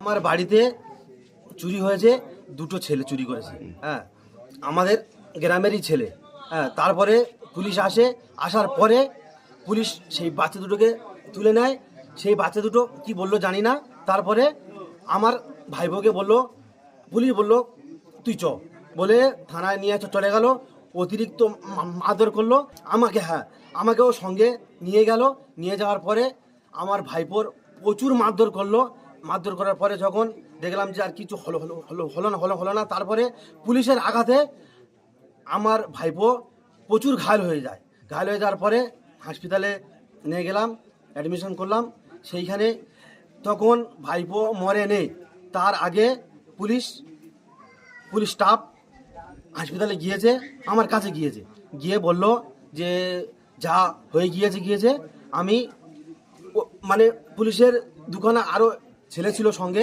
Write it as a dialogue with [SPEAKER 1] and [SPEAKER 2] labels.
[SPEAKER 1] আমার বাড়িতে চুরি হয়েছে, দুটো ছেলে চুরি করেছে। হ্যাঁ, আমাদের গ্রামেরই ছেলে। হ্যাঁ, তারপরে পুলিশ আসে, আসার পরে পুলিশ সেই বাচ্চা দুটোকে তুলে নেয়। সেই বাচ্চা দুটো কি বললো জানি না। তারপরে আমার ভাইবোকে বলল, পুলিশ বলল তুই চ, বলে থানায় নিয়ে চলে গেল। অতিরিক্ত মারধর করলো আমাকে। হ্যাঁ, আমাকেও সঙ্গে নিয়ে গেল। নিয়ে যাওয়ার পরে আমার ভাইপোর প্রচুর মারধর করলো। মারধর করার পরে যখন দেখলাম যে আর কিছু হলো না, তারপরে পুলিশের আঘাতে আমার ভাইপো প্রচুর ঘায়েল হয়ে যায়। ঘায়েল হয়ে যাওয়ার পরে হসপিটালে নিয়ে গেলাম, অ্যাডমিশন করলাম। সেইখানে তখন ভাইপো মরে নেই, তার আগে পুলিশ স্টাফ হসপিটালে গিয়েছে, আমার কাছে গিয়েছে, গিয়ে বলল যে যা হয়ে গিয়েছে। আমি মানে পুলিশের দুখানা আরও ছেলে ছিল সঙ্গে।